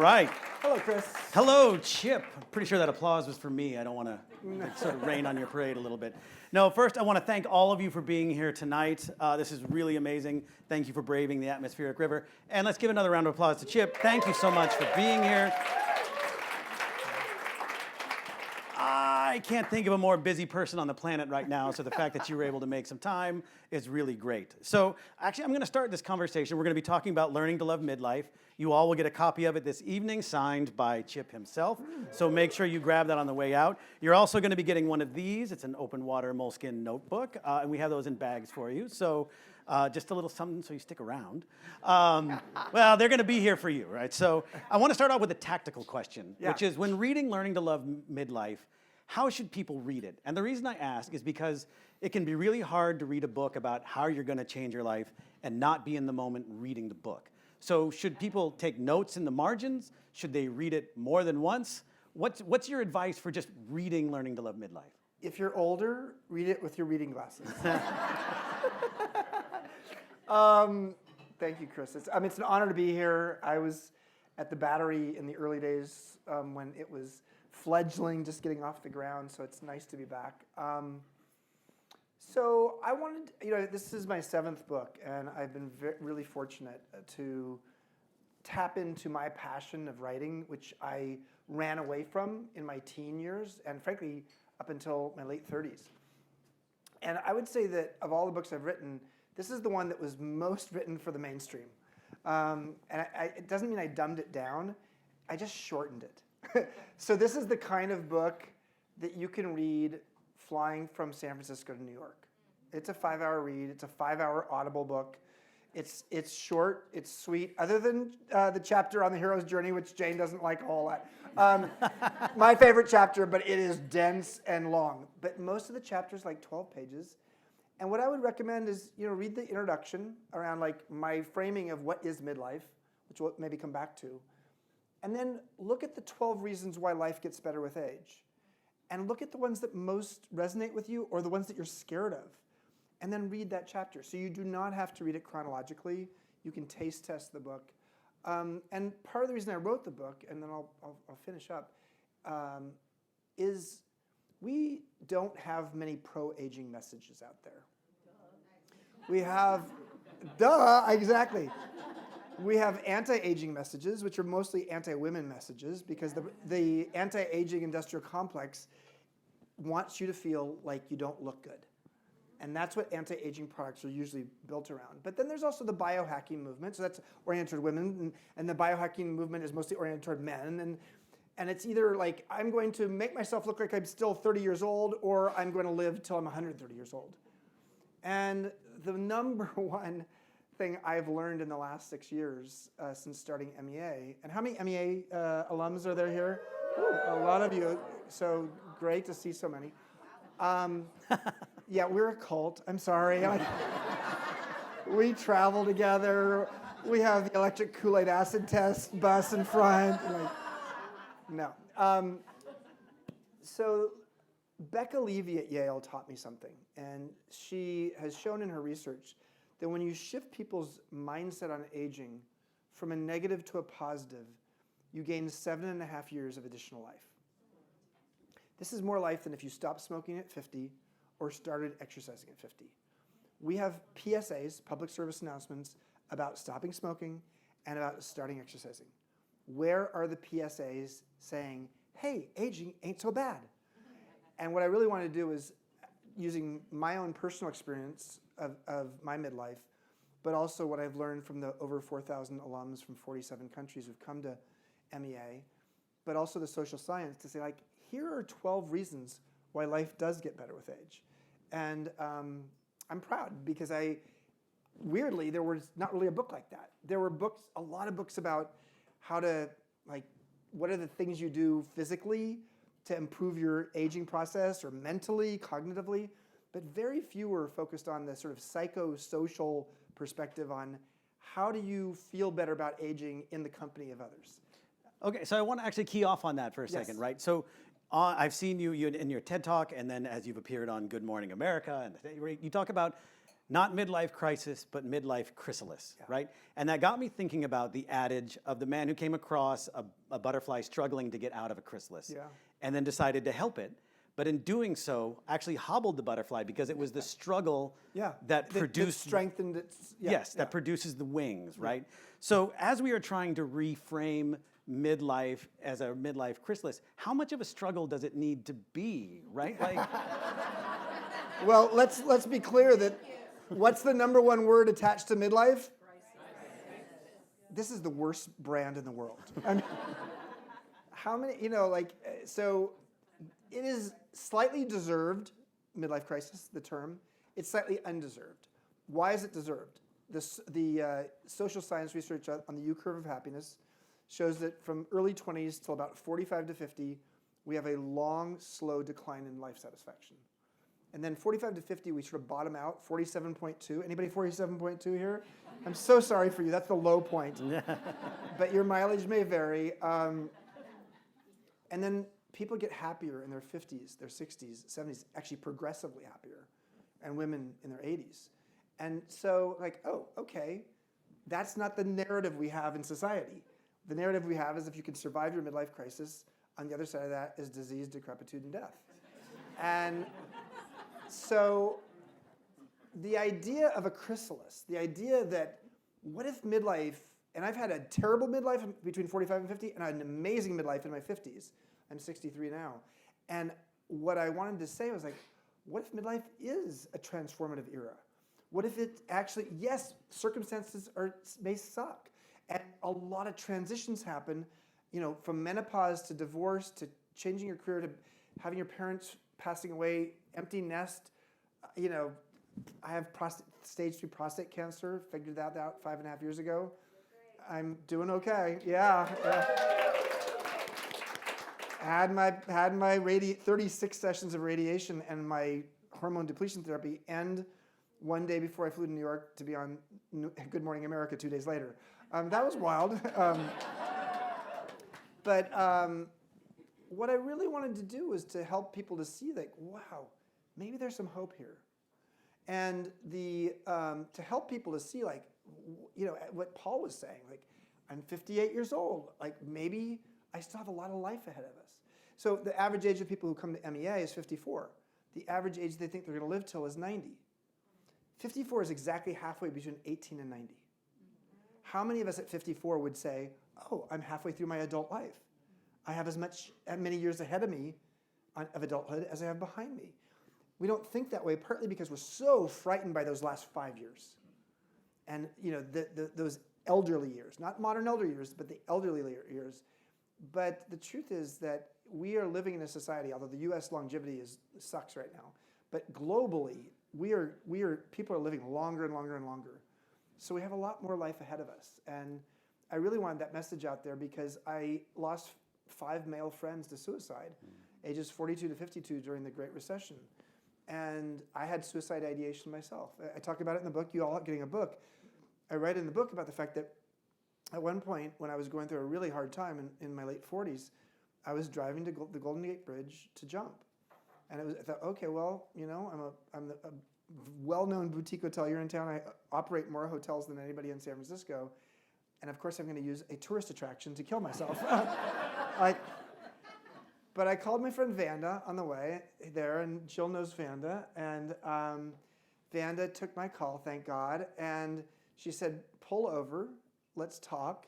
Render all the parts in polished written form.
right. Hello, Chris. Hello, Chip. I'm pretty sure that applause was for me. I don't want to sort of rain on your parade a little bit. No, first I want to thank all of you for being here tonight. This is really amazing. Thank you for braving the atmospheric river. And let's give another round of applause to Chip. Thank you so much for being here. I can't think of a more busy person on the planet right now, so the fact that you were able to make some time is really great. So actually, I'm going to start this conversation. We're going to be talking about learning to love midlife. You all will get a copy of it this evening, signed by Chip himself, so make sure you grab that on the way out. You're also going to be getting one of these. It's an open water moleskin notebook, and we have those in bags for you. So just a little something so you stick around. Well, they're going to be here for you, right? So I want to start off with a tactical question, which is when reading Learning to Love Midlife, how should people read it? And the reason I ask is because it can be really hard to read a book about how you're going to change your life and not be in the moment reading the book. So should people take notes in the margins? Should they read it more than once? What's your advice for just reading Learning to Love Midlife? If you're older, read it with your reading glasses. Thank you, Chris. It's an honor to be here. I was at the Battery in the early days when it was fledgling, just getting off the ground, so it's nice to be back. So I wanted, this is my 7th book, and I've been really fortunate to tap into my passion of writing, which I ran away from in my teen years, and frankly, up until my late 30s. And I would say that of all the books I've written, this is the one that was most written for the mainstream. And it doesn't mean I dumbed it down, I just shortened it. So this is the kind of book that you can read flying from San Francisco to New York. It's a 5-hour read. It's a 5-hour Audible book. It's short. It's sweet. Other than the chapter on the hero's journey, which Jane doesn't like a whole lot. My favorite chapter, but it is dense and long. But most of the chapters like 12 pages. And what I would recommend is read the introduction around like my framing of what is midlife, which we'll maybe come back to. And then look at the 12 reasons why life gets better with age. And look at the ones that most resonate with you or the ones that you're scared of. And then read that chapter. So you do not have to read it chronologically. You can taste test the book. And part of the reason I wrote the book, and then I'll finish up, is we don't have many pro-aging messages out there. We have, exactly. We have anti-aging messages, which are mostly anti-women messages, because the anti-aging industrial complex wants you to feel like you don't look good. And that's what anti-aging products are usually built around. But then there's also the biohacking movement, so that's oriented toward women, and the biohacking movement is mostly oriented toward men. And it's either like, I'm going to make myself look like I'm still 30 years old, or I'm going to live till I'm 130 years old. And the number one thing I've learned in the last 6 years since starting MEA, and how many MEA alums are there here? Ooh, a lot of you, so great to see so many. Yeah, we're a cult, I'm sorry. We travel together, we have the electric Kool-Aid acid test bus in front. No. So Becca Levy at Yale taught me something, and she has shown in her research that when you shift people's mindset on aging from a negative to a positive, you gain 7.5 years of additional life. This is more life than if you stopped smoking at 50 or started exercising at 50. We have PSAs, public service announcements, about stopping smoking and about starting exercising. Where are the PSAs saying, hey, aging ain't so bad? And what I really want to do is, using my own personal experience of my midlife, but also what I've learned from the over 4,000 alums from 47 countries who've come to MEA, but also the social science, to say, like, here are 12 reasons why life does get better with age. And I'm proud because weirdly, there was not really a book like that. There were a lot of books about how to, what are the things you do physically to improve your aging process, or mentally, cognitively, but very few were focused on the sort of psychosocial perspective on how do you feel better about aging in the company of others. Okay, so I want to actually key off on that for a second, right? So I've seen you in your TED Talk, and then as you've appeared on Good Morning America, and you talk about Not midlife crisis, but midlife chrysalis, right? And that got me thinking about the adage of the man who came across a butterfly struggling to get out of a chrysalis and then decided to help it. But in doing so, actually hobbled the butterfly because it was the struggle that produced... That strengthened its... that produces the wings, right? So as we are trying to reframe midlife as a midlife chrysalis, how much of a struggle does it need to be, right? Like, well, let's be clear that what's the number one word attached to midlife? This is the worst brand in the world. I mean, how many, so it is slightly deserved, midlife crisis, the term. It's slightly undeserved. Why is it deserved? The social science research on the U-curve of happiness shows that from early 20s till about 45 to 50, we have a long, slow decline in life satisfaction. And then 45 to 50, we sort of bottom out, 47.2. Anybody 47.2 here? I'm so sorry for you. That's the low point. But your mileage may vary. And then people get happier in their 50s, their 60s, 70s, actually progressively happier, and women in their 80s. And so, oh, okay, that's not the narrative we have in society. The narrative we have is if you can survive your midlife crisis, on the other side of that is disease, decrepitude, and death. And so the idea of a chrysalis, the idea that what if midlife, and I've had a terrible midlife between 45 and 50, and I had an amazing midlife in my 50s. I'm 63 now. And what I wanted to say was what if midlife is a transformative era? What if it actually, yes, circumstances may suck. And a lot of transitions happen, from menopause to divorce to changing your career to having your parents passing away, empty nest. I have stage 3 prostate cancer, figured that out 5.5 years ago. I'm doing okay, yeah. Had my 36 sessions of radiation and my hormone depletion therapy end one day before I flew to New York to be on Good Morning America 2 days later. That was wild. But what I really wanted to do was to help people to see wow, maybe there's some hope here. And to help people to see what Paul was saying, I'm 58 years old, maybe I still have a lot of life ahead of us. So the average age of people who come to MEA is 54. The average age they think they're going to live till is 90. 54 is exactly halfway between 18 and 90. How many of us at 54 would say, oh, I'm halfway through my adult life. I have as many years ahead of me of adulthood as I have behind me. We don't think that way, partly because we're so frightened by those last 5 years. And those elderly years, not modern elder years, but the elderly years. But the truth is that we are living in a society, although the U.S. longevity sucks right now, but globally, people are living longer and longer and longer. So we have a lot more life ahead of us. And I really wanted that message out there because I lost 5 male friends to suicide, ages 42 to 52 during the Great Recession. And I had suicide ideation myself. I talk about it in the book, You All Getting a Book. I write in the book about the fact that at one point, when I was going through a really hard time in my late 40s, I was driving to the Golden Gate Bridge to jump. And I thought, okay, well, I'm a well-known boutique hotelier in town. I operate more hotels than anybody in San Francisco. And of course, I'm going to use a tourist attraction to kill myself. But I called my friend Vanda on the way there, and Jill knows Vanda. And Vanda took my call, thank God. And she said, pull over, let's talk.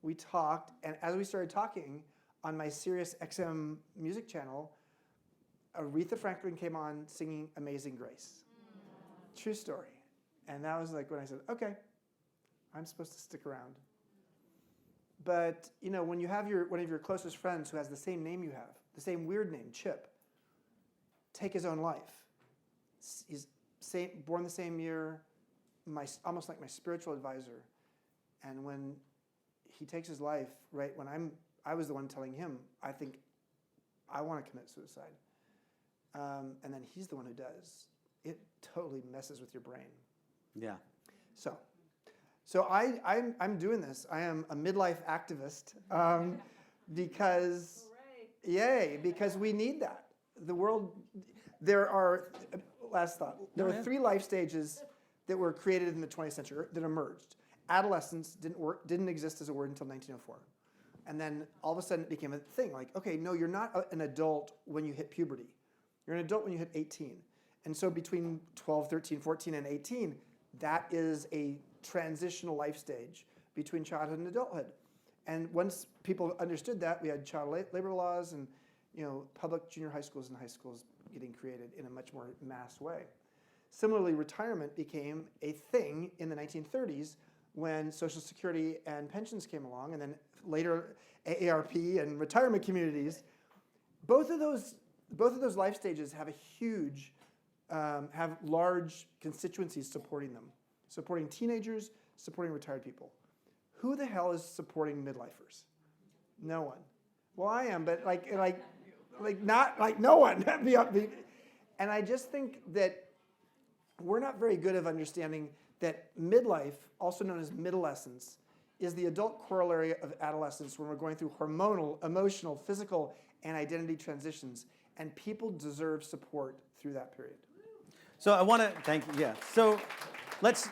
We talked, and as we started talking, on my Sirius XM music channel, Aretha Franklin came on singing Amazing Grace. True story. And that was when I said, okay, I'm supposed to stick around. But, when you have one of your closest friends who has the same name you have, the same weird name, Chip, take his own life. He's born the same year, almost like my spiritual advisor. And when he takes his life, right, when I was the one telling him, I think I want to commit suicide. And then he's the one who does. It totally messes with your brain. Yeah. So I'm doing this. I am a midlife activist because, because we need that. The world, last thought, there are 3 life stages that were created in the 20th century that emerged. Adolescence didn't exist as a word until 1904. And then all of a sudden it became a thing. Like, okay, no, you're not an adult when you hit puberty. You're an adult when you hit 18. And so between 12, 13, 14, and 18, that is a transitional life stage between childhood and adulthood. And once people understood that, we had child labor laws and public junior high schools and high schools getting created in a much more mass way. Similarly, retirement became a thing in the 1930s when Social Security and pensions came along, and then later AARP and retirement communities. Both of those life stages have have large constituencies supporting them, supporting teenagers, supporting retired people. Who the hell is supporting midlifers? No one. Well, I am, but no one. And I just think that we're not very good at understanding that midlife, also known as midolescence, is the adult corollary of adolescence when we're going through hormonal, emotional, physical, and identity transitions. And people deserve support through that period. So I want to thank you. Yeah. So let's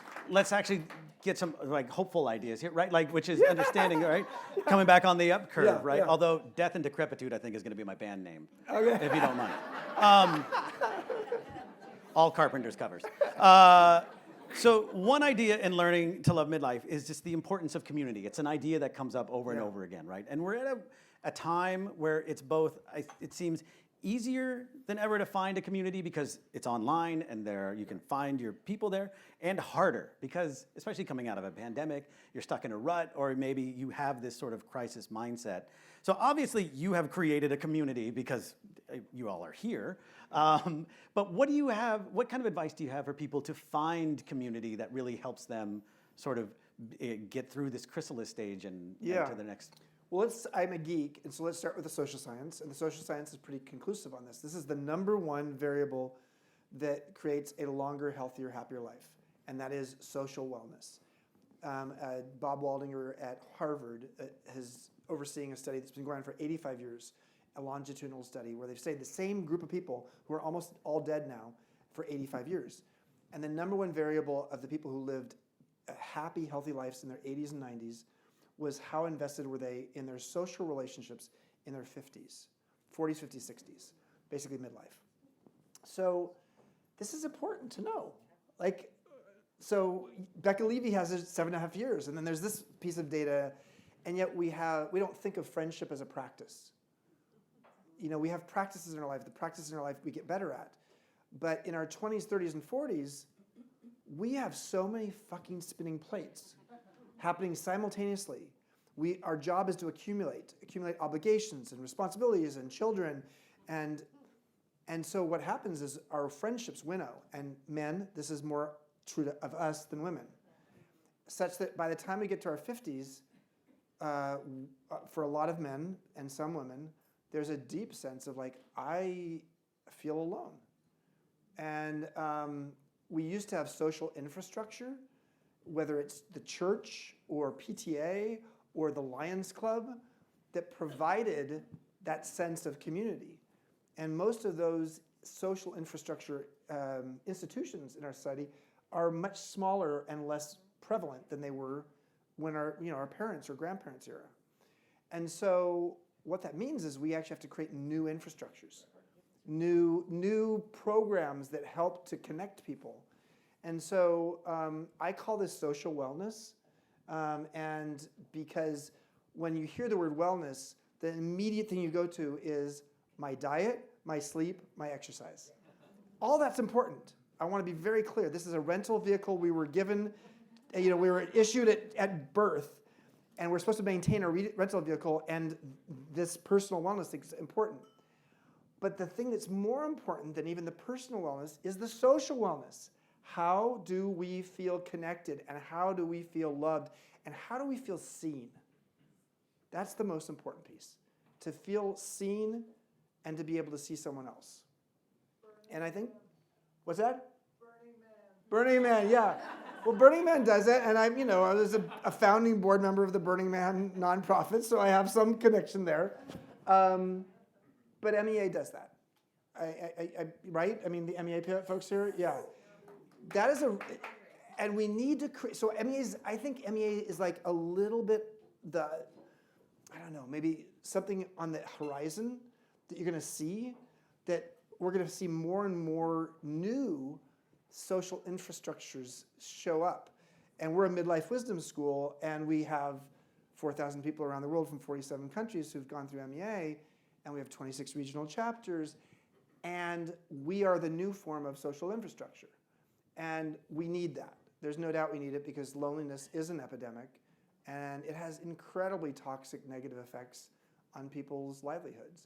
actually get some hopeful ideas here, right? Which is understanding, right? Coming back on the up curve, right? Yeah. Although Death and Decrepitude, I think, is going to be my band name, okay, if you don't mind. All Carpenter's covers. So one idea in learning to love midlife is just the importance of community. It's an idea that comes up over and over again, right? And we're at a time where it's both, it seems, easier than ever to find a community because it's online and you can find your people there, and harder because, especially coming out of a pandemic, you're stuck in a rut, or maybe you have this sort of crisis mindset. So obviously you have created a community because you all are here. But what kind of advice do you have for people to find community that really helps them sort of get through this chrysalis stage and to the next? Well, I'm a geek, and so let's start with the social science. And the social science is pretty conclusive on this. This is the number one variable that creates a longer, healthier, happier life, and that is social wellness. Bob Waldinger at Harvard is overseeing a study that's been going on for 85 years, a longitudinal study where they've studied the same group of people who are almost all dead now for 85 years. And the number one variable of the people who lived happy, healthy lives in their 80s and 90s was how invested were they in their social relationships in their 50s, 40s, 50s, 60s, basically midlife. So this is important to know. So Becca Levy has 7.5 years, and then there's this piece of data, and yet we don't think of friendship as a practice. We have practices in our life. The practices in our life we get better at. But in our 20s, 30s, and 40s, we have so many fucking spinning plates happening simultaneously. Our job is to accumulate obligations and responsibilities and children, and so what happens is our friendships winnow. And men, this is more true of us than women, such that by the time we get to our 50s, for a lot of men and some women, there's a deep sense of I feel alone. And we used to have social infrastructure, whether it's the church or PTA or the Lions Club, that provided that sense of community. And most of those social infrastructure institutions in our society are much smaller and less prevalent than they were when our parents or grandparents' era. And so what that means is we actually have to create new infrastructures, new programs that help to connect people. And so I call this social wellness, and because when you hear the word wellness, the immediate thing you go to is my diet, my sleep, my exercise. All that's important. I want to be very clear. This is a rental vehicle we were given, we were issued at birth, and we're supposed to maintain our rental vehicle, and this personal wellness is important. But the thing that's more important than even the personal wellness is the social wellness. How do we feel connected, and how do we feel loved, and how do we feel seen? That's the most important piece. To feel seen and to be able to see someone else. And I think, what's that? Burning Man, yeah. Well, Burning Man does it, and I was a founding board member of the Burning Man nonprofit, so I have some connection there. But MEA does that, right? I mean, the MEA folks here, yeah. That is And we need to create, so I think MEA is like a little bit I don't know, maybe something on the horizon that you're going to see, that we're going to see more and more new social infrastructures show up. And we're a midlife wisdom school, and we have 4,000 people around the world from 47 countries who've gone through MEA, and we have 26 regional chapters, and we are the new form of social infrastructure. And we need that. There's no doubt we need it because loneliness is an epidemic, and it has incredibly toxic negative effects on people's livelihoods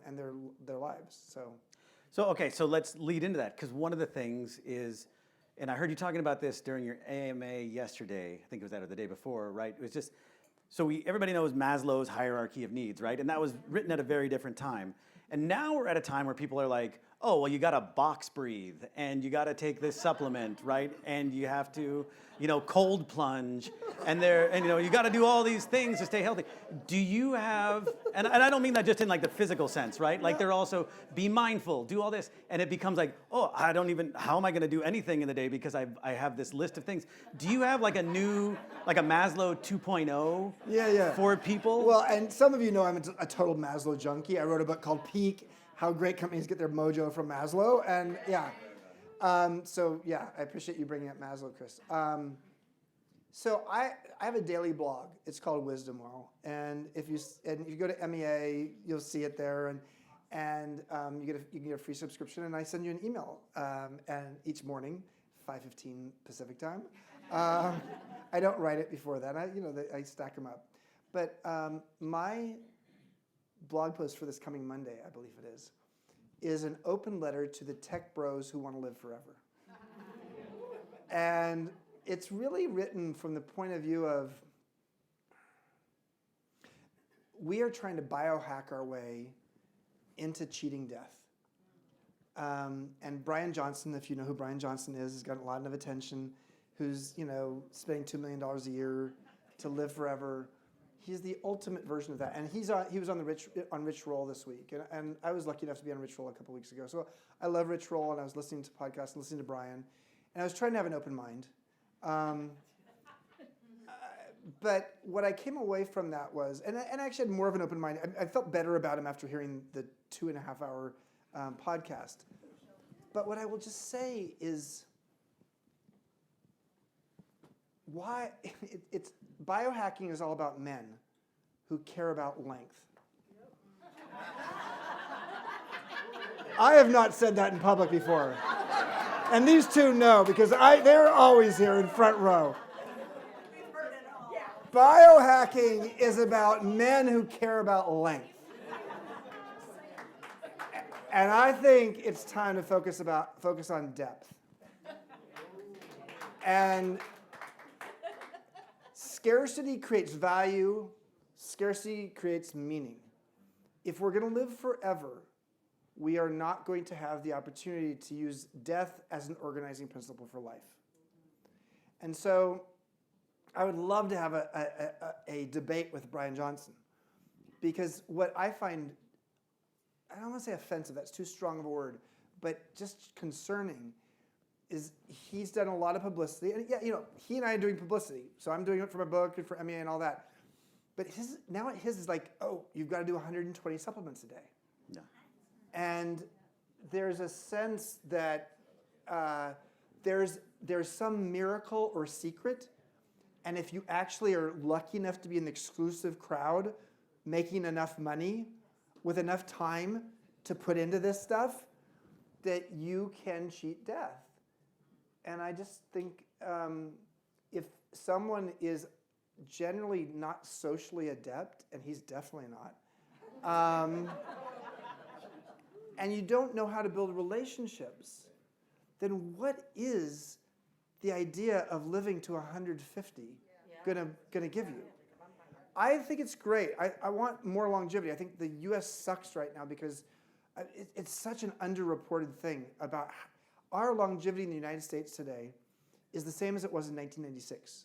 and their lives. So let's lead into that, because one of the things is, and I heard you talking about this during your AMA yesterday, I think it was that or the day before, right? It was just, everybody knows Maslow's hierarchy of needs, right? And that was written at a very different time. And now we're at a time where people are like, oh, well, you got to box breathe, and you got to take this supplement, right? And you have to, cold plunge, and you got to do all these things to stay healthy. Do you have, and I don't mean that just in like the physical sense, right? Like they're also, be mindful, do all this, and it becomes like, oh, how am I going to do anything in the day because I have this list of things. Do you have like a Maslow 2.0 for people? Well, and some of you know I'm a total Maslow junkie. I wrote a book called Peak, How Great Companies Get Their Mojo from Maslow, and I appreciate you bringing up Maslow, Chris. So I have a daily blog. It's called Wisdom Well, and if you go to MEA, you'll see it there, and you get a free subscription, and I send you an email and each morning, 5:15 Pacific time. I don't write it before that. I stack them up, but my blog post for this coming Monday, I believe it is an open letter to the tech bros who want to live forever. And it's really written from the point of view of we are trying to biohack our way into cheating death. And Brian Johnson, if you know who Brian Johnson is, has gotten a lot of attention, who's spending $2 million a year to live forever. He's the ultimate version of that, and he was on Rich Roll this week, and I was lucky enough to be on Rich Roll a couple weeks ago. So I love Rich Roll, and I was listening to podcasts and listening to Brian, and I was trying to have an open mind. But what I came away from that was, and I actually had more of an open mind. I felt better about him after hearing the 2.5-hour podcast. But what I will just say is, why it's biohacking is all about men who care about length. I have not said that in public before. And these two know, because they're always here in front row. Biohacking is about men who care about length. And I think it's time to focus on depth. And scarcity creates value. Scarcity creates meaning. If we're going to live forever, we are not going to have the opportunity to use death as an organizing principle for life. And so I would love to have a debate with Brian Johnson, because what I find, I don't want to say offensive, that's too strong of a word, but just concerning, is he's done a lot of publicity. And he and I are doing publicity. So I'm doing it for my book and for MEA and all that. But his is like, oh, you've got to do 120 supplements a day. Yeah. And there's a sense that there's some miracle or secret. And if you actually are lucky enough to be in the exclusive crowd, making enough money with enough time to put into this stuff, that you can cheat death. And I just think if someone is generally not socially adept, and he's definitely not, and you don't know how to build relationships, then what is the idea of living to 150 gonna give you? I think it's great. I want more longevity. I think the U.S. sucks right now because it's such an underreported thing about our longevity in the United States today is the same as it was in 1996.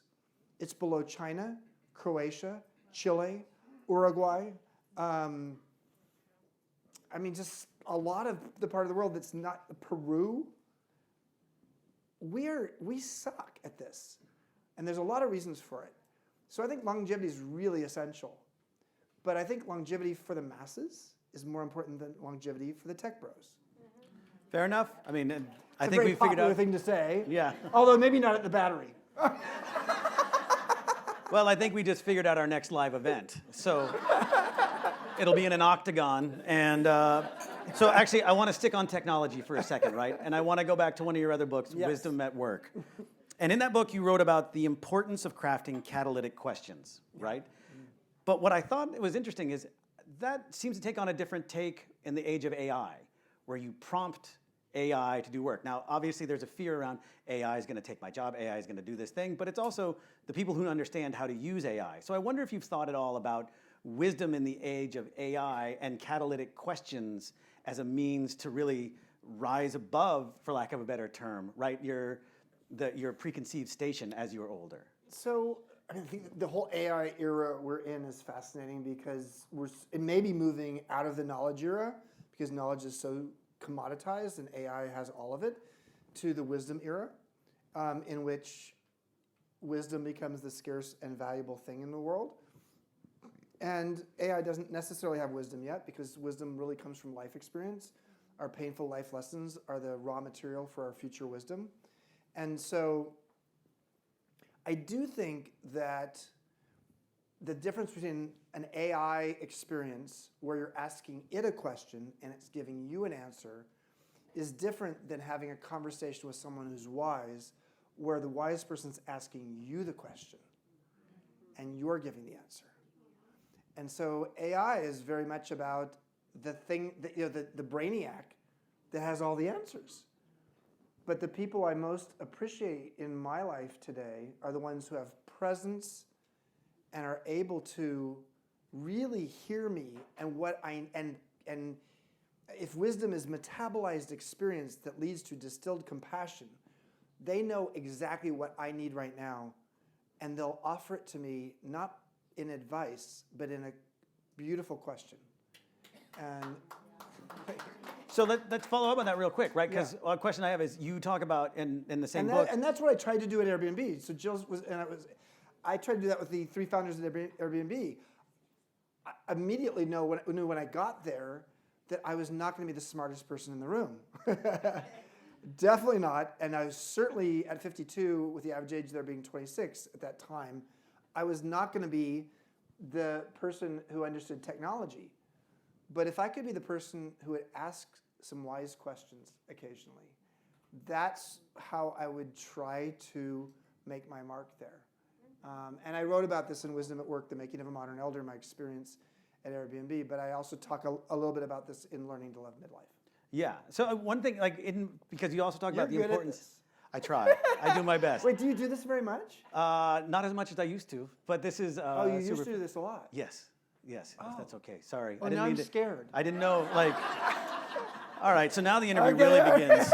It's below China, Croatia, Chile, Uruguay. Just a lot of the part of the world that's not Peru. we suck at this. And there's a lot of reasons for it. So I think longevity is really essential. But I think longevity for the masses is more important than longevity for the tech bros. Fair enough. I mean, I It's think a we very figured popular out. thing to say. Yeah. Although maybe not at the Battery. Well, I think we just figured out our next live event. So it'll be in an octagon. And so actually, I want to stick on technology for a second, right? And I want to go back to one of your other books, Yes. Wisdom at Work. And in that book, you wrote about the importance of crafting catalytic questions, right? But what I thought was interesting is that seems to take on a different take in the age of AI, where you prompt AI to do work. Now, obviously, there's a fear around AI is going to take my job, AI is going to do this thing, but it's also the people who understand how to use AI. So I wonder if you've thought at all about wisdom in the age of AI and catalytic questions as a means to really rise above, for lack of a better term, right? Your preconceived station as you're older. So I think the whole AI era we're in is fascinating because it may be moving out of the knowledge era because knowledge is so commoditized and AI has all of it, to the wisdom era, in which wisdom becomes the scarce and valuable thing in the world. And AI doesn't necessarily have wisdom yet because wisdom really comes from life experience. Our painful life lessons are the raw material for our future wisdom. And so I do think that the difference between an AI experience where you're asking it a question and it's giving you an answer is different than having a conversation with someone who's wise, where the wise person's asking you the question and you're giving the answer. And so AI is very much about the thing that, the brainiac that has all the answers. But the people I most appreciate in my life today are the ones who have presence and are able to really hear me and and if wisdom is metabolized experience that leads to distilled compassion, they know exactly what I need right now, and they'll offer it to me not in advice, but in a beautiful question. And So let's follow up on that real quick, right? Because Yeah. a question I have is, you talk about in the same book. and that's what I tried to do at Airbnb. So I tried to do that with the 3 founders at Airbnb. I immediately knew when I got there that I was not going to be the smartest person in the room. Definitely not. And I was certainly at 52, with the average age there being 26 at that time, I was not going to be the person who understood technology. But if I could be the person who would ask some wise questions occasionally, that's how I would try to make my mark there. And I wrote about this in Wisdom at Work, The Making of a Modern Elder, my experience at Airbnb, but I also talk a little bit about this in Learning to Love Midlife. Yeah. So one thing, because you also talk about the You're good at importance. this. I try. I do my best. Wait, do you do this very much? Not as much as I used to, but this is. You used to do this a lot. Yes. Yes. Oh. That's okay. Sorry. Oh, I didn't now mean I'm scared. I didn't know. All right. So now the interview really begins.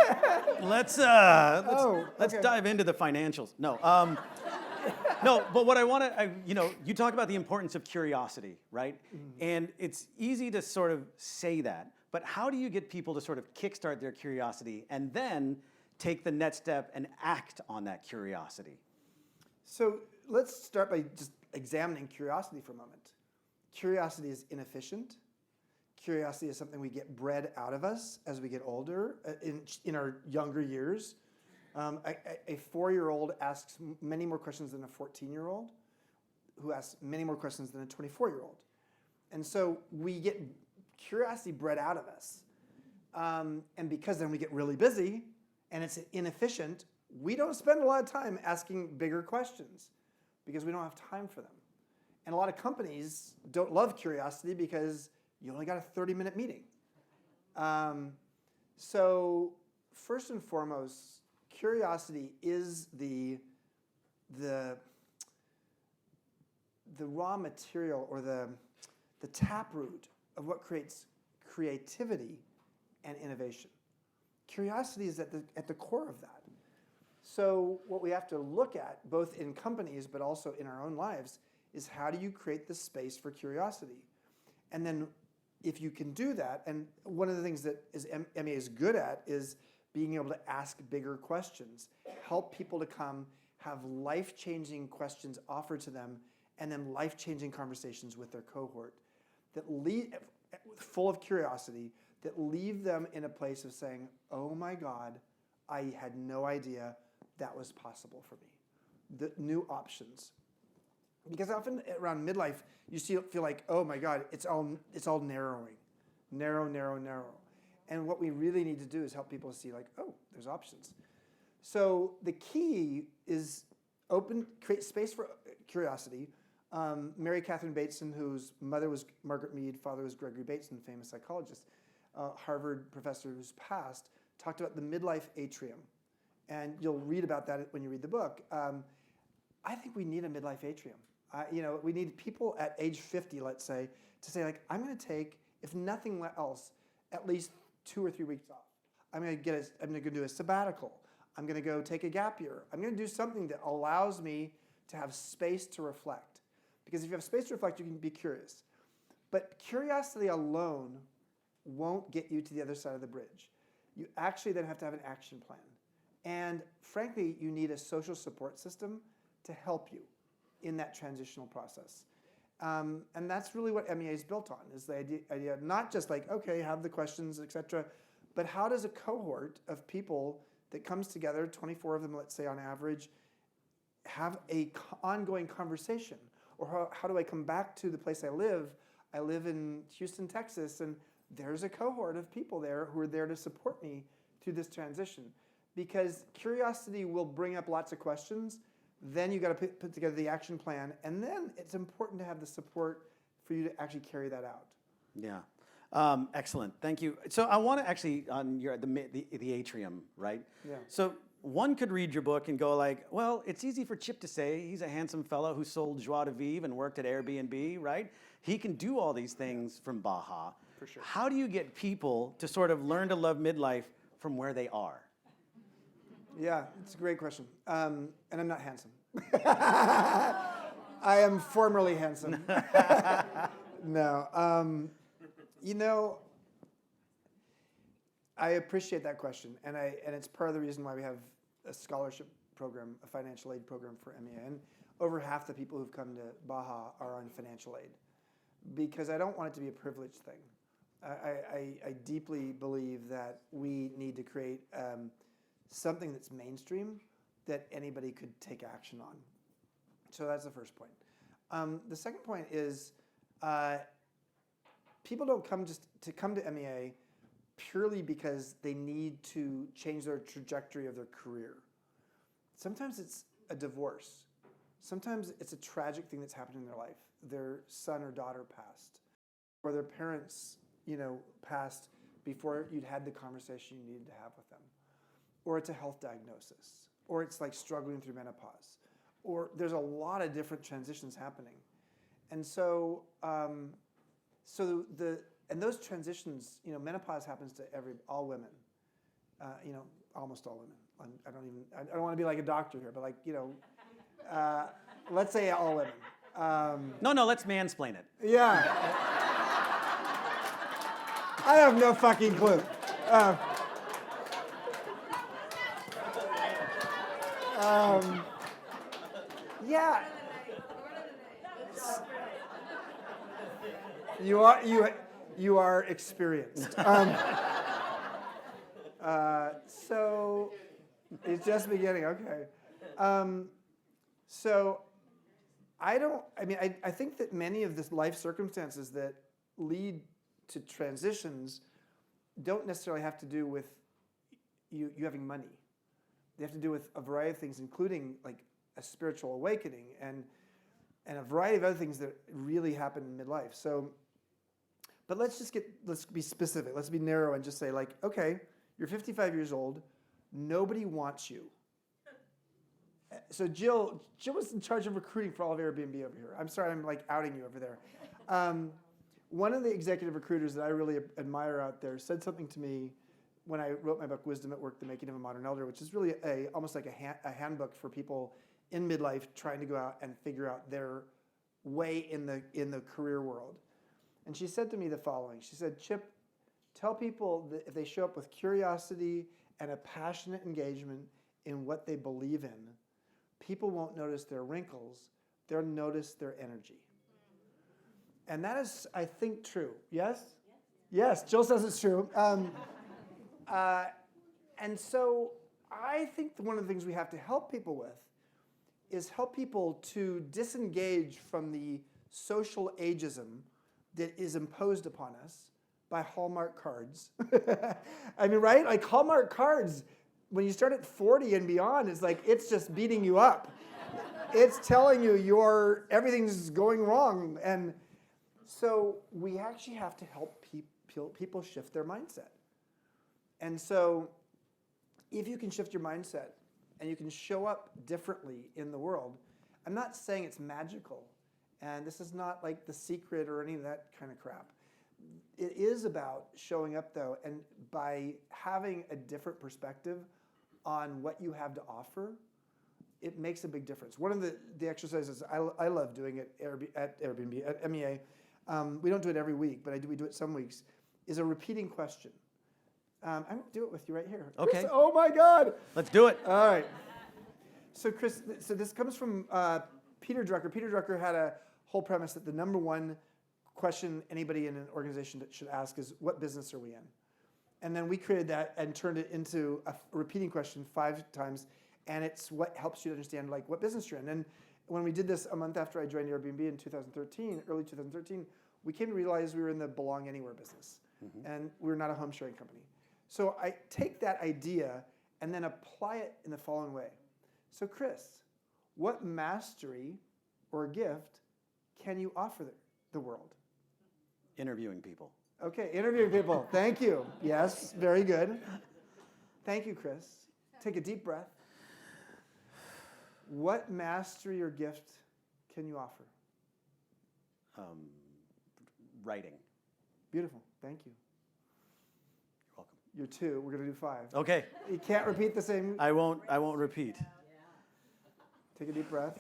Let's dive into the financials. No. No, but what I want to, you talk about the importance of curiosity, right? Mm-hmm. And it's easy to sort of say that, but how do you get people to sort of kickstart their curiosity and then take the next step and act on that curiosity? So let's start by just examining curiosity for a moment. Curiosity is inefficient. Curiosity is something we get bred out of us as we get older, in our younger years. A 4-year-old asks many more questions than a 14-year-old, who asks many more questions than a 24-year-old. And so we get curiosity bred out of us. And because then we get really busy and it's inefficient, we don't spend a lot of time asking bigger questions because we don't have time for them. And a lot of companies don't love curiosity because you only got a 30-minute meeting. So first and foremost, curiosity is the raw material or the taproot of what creates creativity and innovation. Curiosity is at the core of that. So what we have to look at, both in companies but also in our own lives, is how do you create the space for curiosity? And then if you can do that, and one of the things that MEA is good at is being able to ask bigger questions, help people to come, have life-changing questions offered to them, and then life-changing conversations with their cohort that lead, full of curiosity, that leave them in a place of saying, oh my God, I had no idea that was possible for me. The new options. Because often around midlife, you feel like, oh my God, it's all narrowing. Narrow, narrow, narrow. And what we really need to do is help people see like, oh, there's options. So the key is create space for curiosity. Mary Catherine Bateson, whose mother was Margaret Mead, father was Gregory Bateson, famous psychologist, Harvard professor who's passed, talked about the midlife atrium. And you'll read about that when you read the book. I think we need a midlife atrium. We need people at age 50, let's say, to say like, I'm going to take, if nothing else, at least 2 or 3 weeks off. I'm going to do a sabbatical. I'm going to go take a gap year. I'm going to do something that allows me to have space to reflect. Because if you have space to reflect, you can be curious. But curiosity alone won't get you to the other side of the bridge. You actually then have to have an action plan. And frankly, you need a social support system to help you in that transitional process. And that's really what MEA is built on, is the idea not just like, okay, have the questions, et cetera, but how does a cohort of people that comes together, 24 of them, let's say on average, have a ongoing conversation? Or how do I come back to the place I live? I live in Houston, Texas, and there's a cohort of people there who are there to support me through this transition. Because curiosity will bring up lots of questions. Then you got to put together the action plan, and then it's important to have the support for you to actually carry that out. Yeah. Excellent. Thank you. So I want to actually, on the atrium, right? Yeah. So one could read your book and go like, well, it's easy for Chip to say. He's a handsome fellow who sold joie de vivre and worked at Airbnb, right? He can do all these things from Baja. For sure. How do you get people to sort of learn to love midlife from where they are? Yeah, it's a great question. And I'm not handsome. I am formerly handsome. No. I appreciate that question, and it's part of the reason why we have a scholarship program, a financial aid program for MEA. And over half the people who've come to Baja are on financial aid, because I don't want it to be a privileged thing. I deeply believe that we need to create something that's mainstream that anybody could take action on. So that's the first point. The second point is people don't come to MEA purely because they need to change their trajectory of their career. Sometimes it's a divorce. Sometimes it's a tragic thing that's happened in their life. Their son or daughter passed, or their parents, passed before you'd had the conversation you needed to have with them. Or it's a health diagnosis, or it's like struggling through menopause, or there's a lot of different transitions happening. And so, and those transitions, menopause happens to all women, almost all women. I don't want to be like a doctor here, but let's say all women. No, let's mansplain it. Yeah. I have no fucking clue. Yeah. You are experienced. So it's just beginning. Okay. So I think that many of the life circumstances that lead to transitions don't necessarily have to do with you having money. They have to do with a variety of things, including like a spiritual awakening and a variety of other things that really happen in midlife. So, but let's be specific. Let's be narrow and just say like, okay, you're 55 years old. Nobody wants you. So Jill was in charge of recruiting for all of Airbnb over here. I'm sorry, I'm like outing you over there. One of the executive recruiters that I really admire out there said something to me when I wrote my book, Wisdom at Work, The Making of a Modern Elder, which is really almost like a handbook for people in midlife trying to go out and figure out their way in the career world. And she said to me the following. She said, Chip, tell people that if they show up with curiosity and a passionate engagement in what they believe in, people won't notice their wrinkles, they'll notice their energy. And that is, I think, true. Yes? Yes, Jill says it's true. And so I think one of the things we have to help people with is help people to disengage from the social ageism that is imposed upon us by Hallmark cards. I mean, right? Like Hallmark cards, when you start at 40 and beyond, it's like it's just beating you up. It's telling you everything's going wrong. And so we actually have to help people shift their mindset. And so if you can shift your mindset and you can show up differently in the world, I'm not saying it's magical, and this is not like The Secret or any of that kind of crap. It is about showing up, though, and by having a different perspective on what you have to offer, it makes a big difference. One of the exercises I love doing at Airbnb, at MEA, we don't do it every week, but we do it some weeks, is a repeating question. I'm going to do it with you right here. Okay. Chris, oh my God. Let's do it. All right. So Chris, this comes from Peter Drucker. Peter Drucker had a whole premise that the number one question anybody in an organization should ask is, what business are we in? And then we created that and turned it into a repeating question 5 times, and it's what helps you understand like what business you're in. And when we did this a month after I joined Airbnb in 2013, early 2013, we came to realize we were in the belong anywhere business, and we're not a home sharing company. So I take that idea and then apply it in the following way. So Chris, what mastery or gift can you offer the world? Interviewing people. Okay, interviewing people. Thank you. Yes, very good. Thank you, Chris. Take a deep breath. What mastery or gift can you offer? Writing. Beautiful. Thank you. You're welcome. You're 2. We're going to do 5. Okay. You can't repeat the same. I won't repeat. Take a deep breath.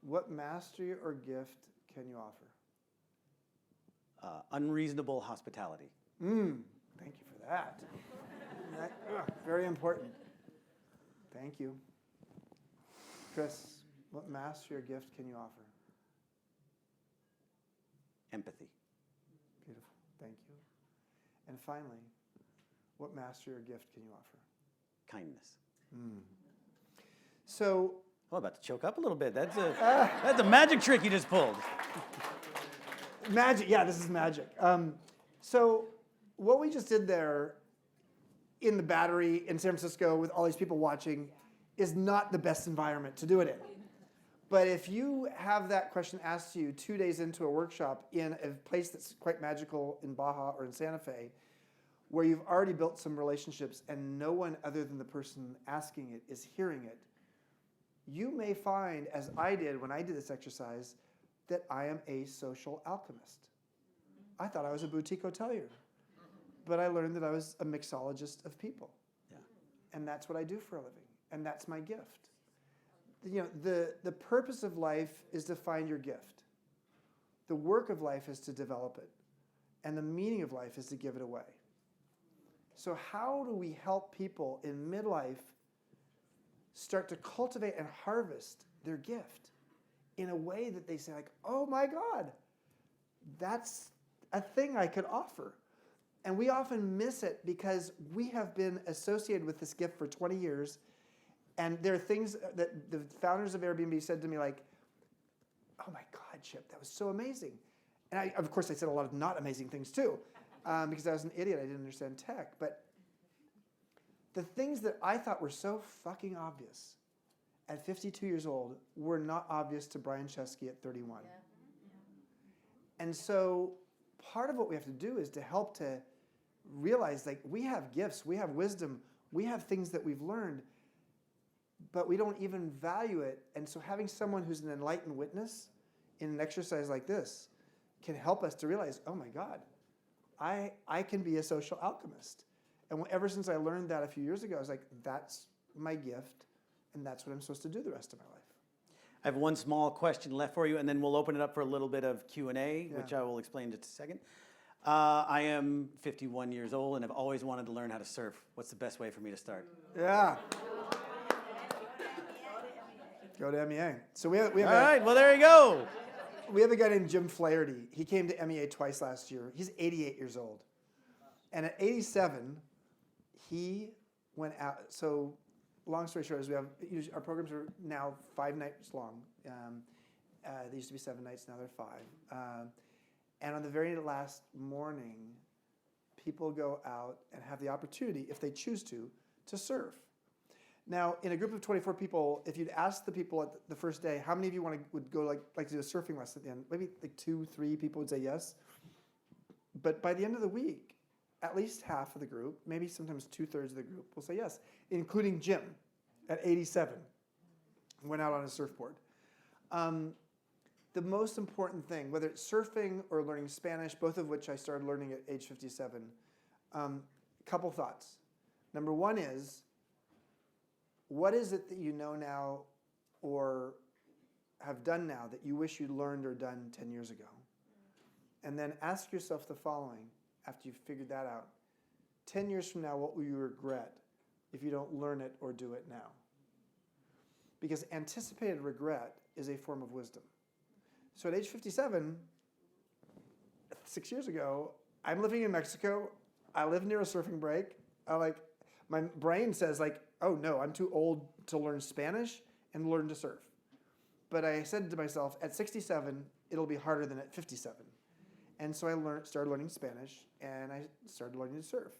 What mastery or gift can you offer? Unreasonable hospitality. Thank you for that. Very important. Thank you. Chris, what mastery or gift can you offer? Empathy. Beautiful. Thank you. And finally, what mastery or gift can you offer? Kindness. So, I'm about to choke up a little bit. That's a magic trick you just pulled. magic. Yeah, this is magic. So what we just did there in the Battery in San Francisco with all these people watching is not the best environment to do it in. But if you have that question asked to you 2 days into a workshop in a place that's quite magical in Baja or in Santa Fe, where you've already built some relationships and no one other than the person asking it is hearing it, you may find, as I did when I did this exercise, that I am a social alchemist. I thought I was a boutique hotelier, but I learned that I was a mixologist of people. Yeah. And that's what I do for a living, and that's my gift. You know, the purpose of life is to find your gift. The work of life is to develop it, and the meaning of life is to give it away. So how do we help people in midlife start to cultivate and harvest their gift in a way that they say like, oh my God, that's a thing I could offer. And we often miss it because we have been associated with this gift for 20 years. And there are things that the founders of Airbnb said to me like, oh my God, Chip, that was so amazing. And of course, I said a lot of not amazing things too, because I was an idiot. I didn't understand tech. But the things that I thought were so fucking obvious at 52 years old were not obvious to Brian Chesky at 31. Yeah. And so part of what we have to do is to help to realize like we have gifts, we have wisdom, we have things that we've learned, but we don't even value it. And so having someone who's an enlightened witness in an exercise like this can help us to realize, oh my God, I can be a social alchemist. And ever since I learned that a few years ago, I was like, that's my gift, and that's what I'm supposed to do the rest of my life. I have one small question left for you, and then we'll open it up for a little bit of Q&A, which I will explain in just a second. I am 51 years old and have always wanted to learn how to surf. What's the best way for me to start? Yeah. Go to MEA. So we have All right, well, there you go. we have a guy named Jim Flaherty. He came to MEA twice last year. He's 88 years old. And at 87, he went out. So long story short is our programs are now 5 nights long. They used to be 7 nights, now they're 5. And on the very last morning, people go out and have the opportunity, if they choose to surf. Now, in a group of 24 people, if you'd ask the people at the first day, how many of you would go like to do a surfing lesson at the end? Maybe like 2, 3 people would say yes. But by the end of the week, at least half of the group, maybe sometimes 2/3 of the group will say yes, including Jim at 87, went out on a surfboard. The most important thing, whether it's surfing or learning Spanish, both of which I started learning at age 57, couple thoughts. Number one is, what is it that you know now or have done now that you wish you'd learned or done 10 years ago? And then ask yourself the following, after you've figured that out. 10 years from now, what will you regret if you don't learn it or do it now? Because anticipated regret is a form of wisdom. So at age 57, 6 years ago, I'm living in Mexico. I live near a surfing break. My brain says oh no, I'm too old to learn Spanish and learn to surf. But I said to myself, at 67, it'll be harder than at 57. And so I started learning Spanish, and I started learning to surf.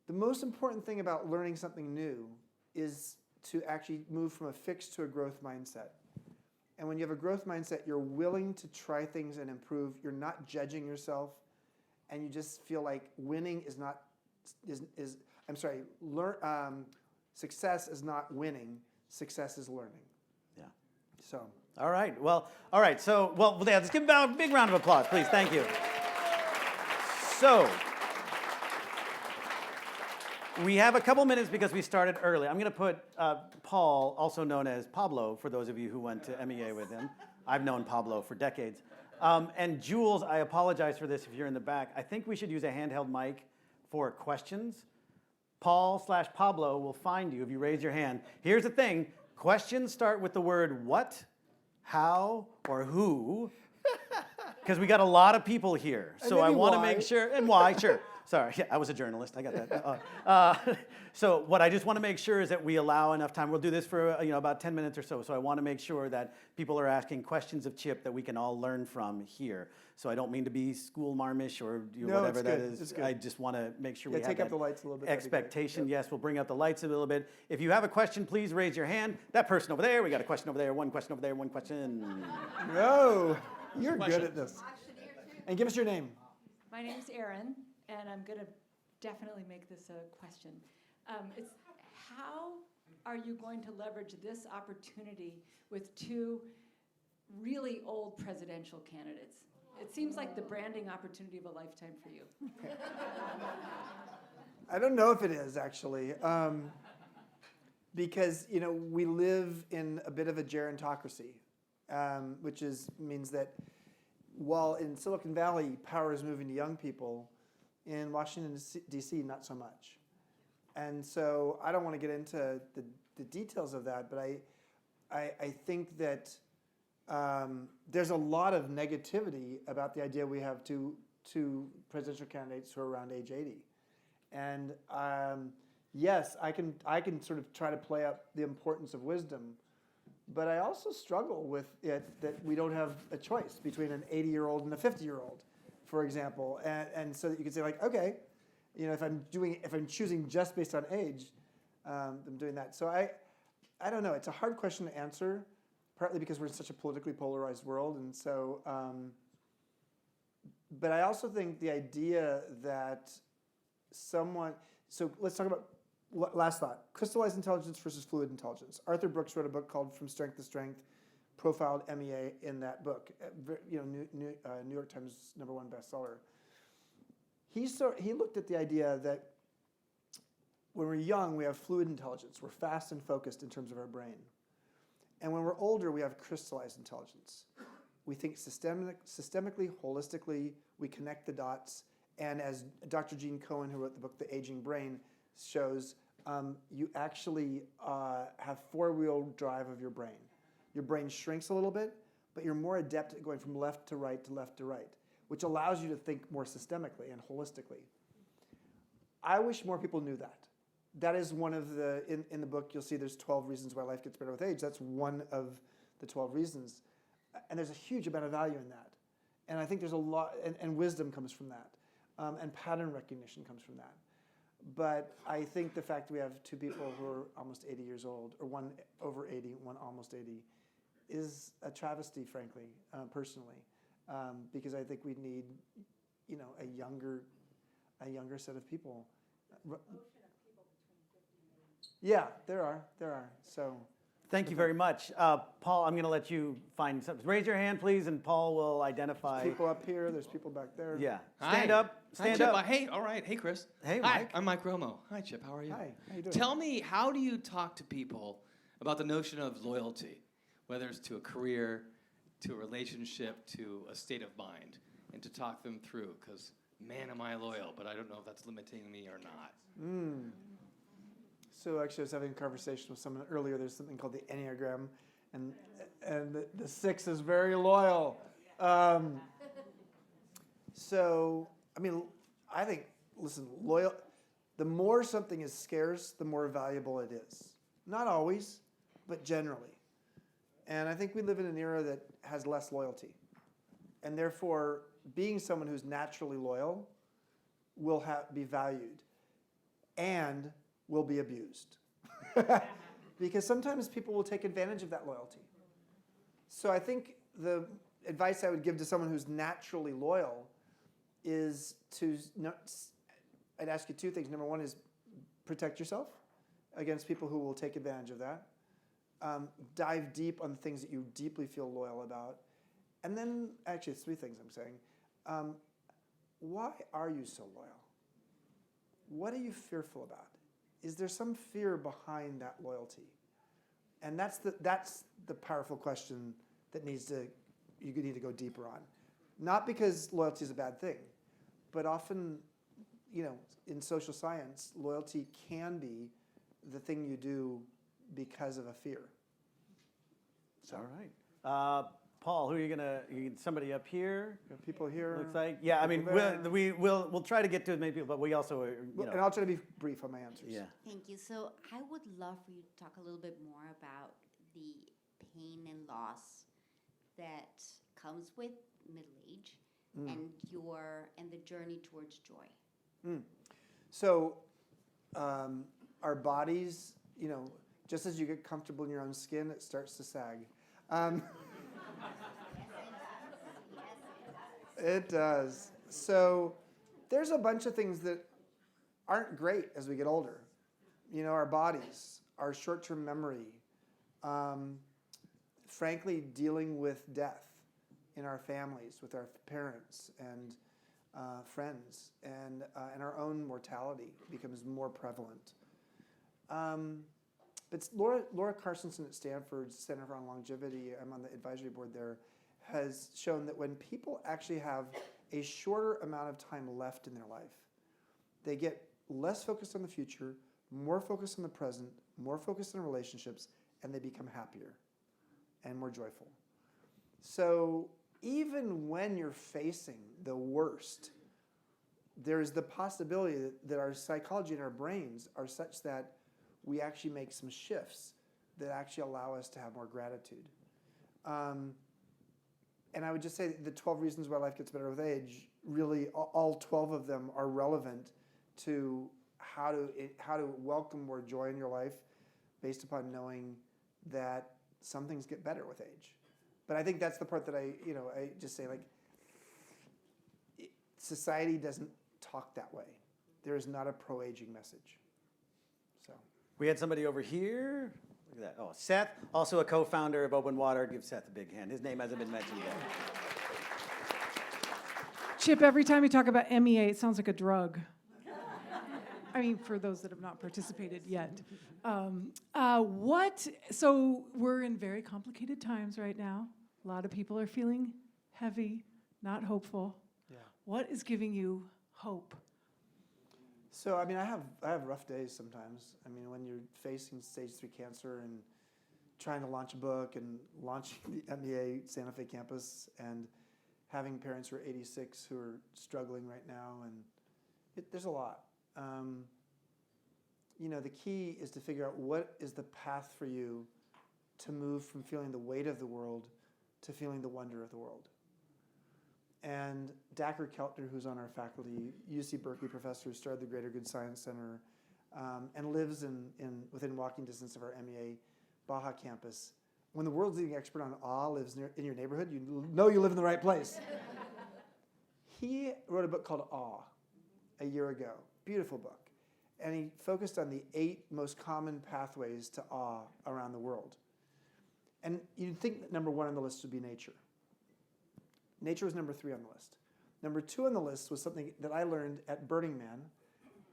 The most important thing about learning something new is to actually move from a fixed to a growth mindset. And when you have a growth mindset, you're willing to try things and improve. You're not judging yourself, and you just feel like winning is not success is not winning. Success is learning. Yeah. So. All right. So, yeah, let's give him a big round of applause, please. Thank you. So, we have a couple minutes because we started early. I'm going to put Paul, also known as Pablo, for those of you who went to MEA with him. I've known Pablo for decades. And Jules, I apologize for this if you're in the back. I think we should use a handheld mic for questions. Paul/Pablo will find you if you raise your hand. Here's the thing. Questions start with the word what, how, or who, because we got a lot of people here. So I want to make sure, and why, sure. Sorry, yeah, I was a journalist. I got that. So what I just want to make sure is that we allow enough time. We'll do this for about 10 minutes or so. So I want to make sure that people are asking questions of Chip that we can all learn from here. So I don't mean to be school marmish or whatever that is. I just want to make sure we have take that up the lights a little bit. Expectation. Yep. Yes, we'll bring up the lights a little bit. If you have a question, please raise your hand. That person over there. We got a question over there. One question over there. One question. No, you're good at this. And give us your name. My name's Erin, and I'm going to definitely make this a question. It's how are you going to leverage this opportunity with 2 really old presidential candidates? It seems like the branding opportunity of a lifetime for you. I don't know if it is, actually. Because, we live in a bit of a gerontocracy, which means that while in Silicon Valley, power is moving to young people, in Washington, D.C., not so much. And so I don't want to get into the details of that, but I think that there's a lot of negativity about the idea we have two presidential candidates who are around age 80. And yes, I can sort of try to play up the importance of wisdom, but I also struggle with it that we don't have a choice between an 80-year-old and a 50-year-old, for example. And so that you can say okay, if I'm choosing just based on age, I'm doing that. So I don't know. It's a hard question to answer, partly because we're in such a politically polarized world, and so. But I also think the idea that someone. So let's talk about last thought: crystallized intelligence versus fluid intelligence. Arthur Brooks wrote a book called From Strength to Strength, profiled MEA in that book. New York Times #1 bestseller. He looked at the idea that when we're young, we have fluid intelligence. We're fast and focused in terms of our brain. And when we're older, we have crystallized intelligence. We think systemically, holistically, We connect the dots. And as Dr. Gene Cohen, who wrote the book The Aging Brain, shows, you actually have four-wheel drive of your brain. Your brain shrinks a little bit, but you're more adept at going from left to right to left to right, which allows you to think more systemically and holistically. I wish more people knew that. That is one of the, in the book, you'll see there's 12 reasons why life gets better with age. That's one of the 12 reasons. And there's a huge amount of value in that. And I think there's a lot, and wisdom comes from that. And pattern recognition comes from that. But I think the fact that we have two people who are almost 80 years old, or one over 80, one almost 80, is a travesty, frankly, personally. Because I think we need, a younger set of people. Yeah, there are. So. Thank you very much. Paul, I'm going to let you find something. Raise your hand, please, and Paul will identify. There's people up here. There's people back there. Yeah. Hi. Stand up. Stand Hi, Chip. up. Hey, all right. Hey, Chris. Hey, Hi, Mike. I'm Mike Romo. Hi, Chip. How are you? Hi. How you doing? Tell me, how do you talk to people about the notion of loyalty, whether it's to a career, to a relationship, to a state of mind, and to talk them through? Because, man, am I loyal, but I don't know if that's limiting me or not. So actually, I was having a conversation with someone earlier. There's something called the Enneagram, and the 6 is very loyal. So I mean, I think, listen, loyal. The more something is scarce, the more valuable it is. Not always, but generally. And I think we live in an era that has less loyalty, and therefore, being someone who's naturally loyal will be valued, and will be abused. Because sometimes people will take advantage of that loyalty. So I think the advice I would give to someone who's naturally loyal is I'd ask you two things. Number one is protect yourself against people who will take advantage of that. Dive deep on the things that you deeply feel loyal about. And then, actually, it's 3 things I'm saying. Why are you so loyal? What are you fearful about? Is there some fear behind that loyalty? And that's the powerful question that you need to go deeper on. Not because loyalty is a bad thing, but often, in social science, loyalty can be the thing you do because of a fear. So. All right. Paul, who are you gonna? Somebody up here? People here. Looks like. Yeah, I mean, we'll try to get to as many people, but we also, And I'll try to be brief on my answers. Yeah. Thank you. So I would love for you to talk a little bit more about the pain and loss that comes with middle age and the journey towards joy. So our bodies, just as you get comfortable in your own skin, it starts to sag. It does. So there's a bunch of things that aren't great as we get older. Our bodies, our short-term memory, frankly, dealing with death in our families, with our parents and friends, and our own mortality becomes more prevalent. But Laura Carstensen at Stanford's Center on Longevity, I'm on the advisory board there, has shown that when people actually have a shorter amount of time left in their life, they get less focused on the future, more focused on the present, more focused on relationships, and they become happier and more joyful. So even when you're facing the worst, there's the possibility that our psychology and our brains are such that we actually make some shifts that actually allow us to have more gratitude. And I would just say the 12 reasons why life gets better with age, really all 12 of them are relevant to how to welcome more joy in your life based upon knowing that some things get better with age. But I think that's the part that I just say, society doesn't talk that way. There is not a pro-aging message. So. We had somebody over here. Look at that. Oh, Seth, also a co-founder of Open Water. Give Seth a big hand. His name hasn't been mentioned yet. Chip, every time you talk about MEA, it sounds like a drug. I mean, for those that have not participated yet. So we're in very complicated times right now. A lot of people are feeling heavy, not hopeful. Yeah. What is giving you hope? So, I mean, I have rough days sometimes. I mean, when you're facing stage 3 cancer and trying to launch a book and launching the MEA Santa Fe campus and having parents who are 86 who are struggling right now, and there's a lot. The key is to figure out what is the path for you to move from feeling the weight of the world to feeling the wonder of the world. And Dacher Keltner, who's on our faculty, UC Berkeley professor who started the Greater Good Science Center, and lives within walking distance of our MEA Baja campus. When the world's leading expert on awe lives in your neighborhood, you know you live in the right place. He wrote a book called Awe a year ago. Beautiful book. And he focused on the 8 most common pathways to awe around the world. And you'd think that number 1 on the list would be nature. Nature was number 3 on the list. Number 2 on the list was something that I learned at Burning Man,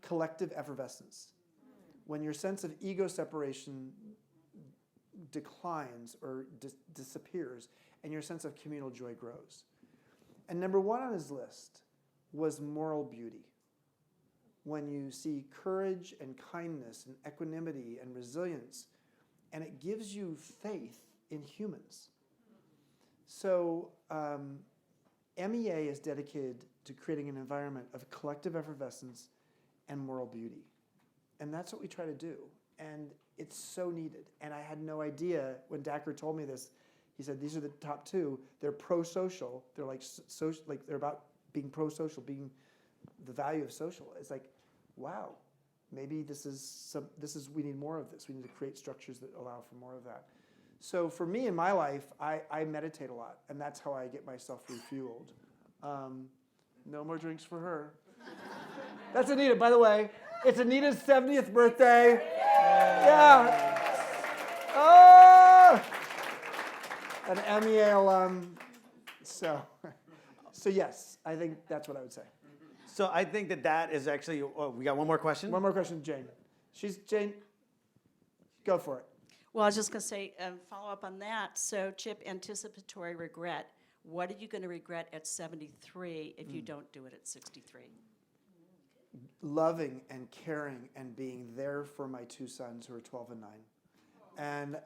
collective effervescence. When your sense of ego separation declines or disappears, and your sense of communal joy grows. And number 1 on his list was moral beauty. When you see courage and kindness and equanimity and resilience, and it gives you faith in humans. So MEA is dedicated to creating an environment of collective effervescence and moral beauty. And that's what we try to do. And it's so needed. And I had no idea when Dacher told me this. He said, these are the top 2. They're pro-social. They're like they're about being pro-social, being the value of social. It's like, wow, maybe we need more of this. We need to create structures that allow for more of that. So for me in my life, I meditate a lot, and that's how I get myself refueled. No more drinks for her. That's Anita, by the way. It's Anita's 70th birthday. Yeah. Oh! An MEA alum. So yes, I think that's what I would say. So I think that is actually, we got one more question? One more question, Jane. Jane, go for it. Well, I was just going to say, follow up on that. So, Chip, anticipatory regret. What are you going to regret at 73 if you don't do it at 63? Loving and caring and being there for my 2 sons who are 12 and 9. And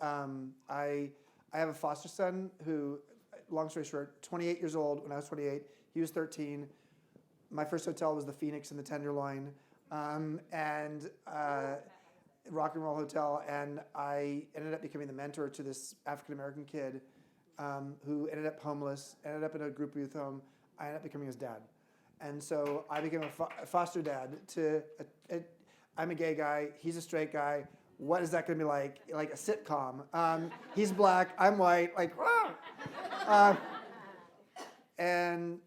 I have a foster son who, long story short, 28 years old. When I was 28, he was 13. My first hotel was the Phoenix in the Tenderloin, and Rock and Roll Hotel. And I ended up becoming the mentor to this African-American kid who ended up homeless, ended up in a group youth home. I ended up becoming his dad. And so I became a foster dad I'm a gay guy, he's a straight guy. What is that going to be like? Like a sitcom. He's black, I'm white, like, wow. And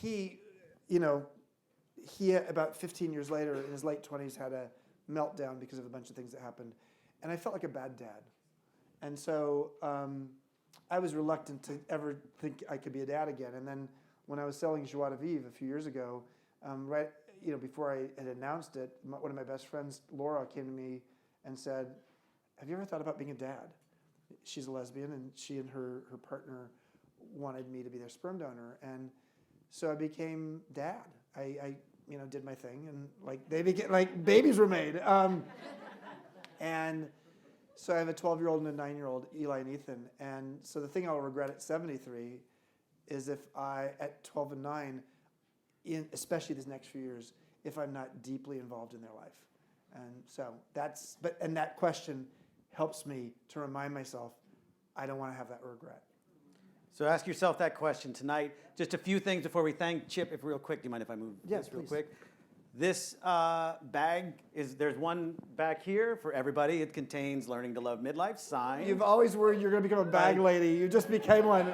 he about 15 years later, in his late 20s, had a meltdown because of a bunch of things that happened. And I felt like a bad dad. And so I was reluctant to ever think I could be a dad again. And then when I was selling Joie de Vivre a few years ago, before I had announced it, one of my best friends, Laura, came to me and said, have you ever thought about being a dad? She's a lesbian, and she and her partner wanted me to be their sperm donor. And so I became dad. I did my thing, and babies were made. And so I have a 12-year-old and a 9-year-old, Eli and Ethan. And so the thing I'll regret at 73 is if I, at 12 and 9, especially these next few years, if I'm not deeply involved in their life. And so and that question helps me to remind myself, I don't want to have that regret. So ask yourself that question tonight. Just a few things before we thank Chip, if real quick. Do you mind if I move this real quick? This bag there's one back here for everybody. It contains Learning to Love Midlife, signed. You've always worried you're going to become a bag lady. You just became one.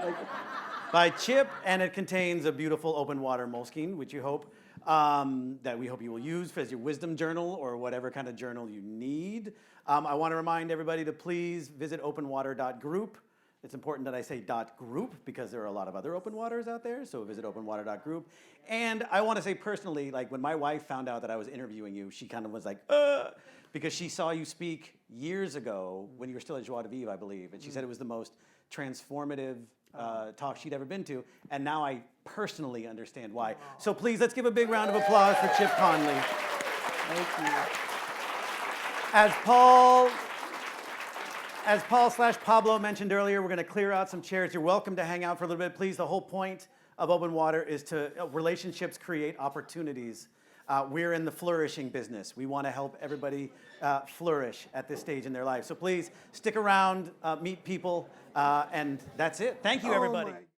By Chip, and it contains a beautiful open water moleskine, which you hope, that we hope you will use as your wisdom journal or whatever kind of journal you need. I want to remind everybody to please visit OpenWater.group. It's important that I say .group because there are a lot of other open waters out there, so visit OpenWater.group. And I want to say personally, like when my wife found out that I was interviewing you, she kind of was like, because she saw you speak years ago when you were still at Joie de Vivre, I believe, and she said it was the most transformative talk she'd ever been to, and now I personally understand why. So please, let's give a big round of applause for Chip Conley. Thank you. As Paul/Pablo mentioned earlier, we're going to clear out some chairs. You're welcome to hang out for a little bit. Please, the whole point of Open Water is to relationships create opportunities. We're in the flourishing business. We want to help everybody flourish at this stage in their life. So please stick around, meet people, and that's it. Thank you, everybody. Oh my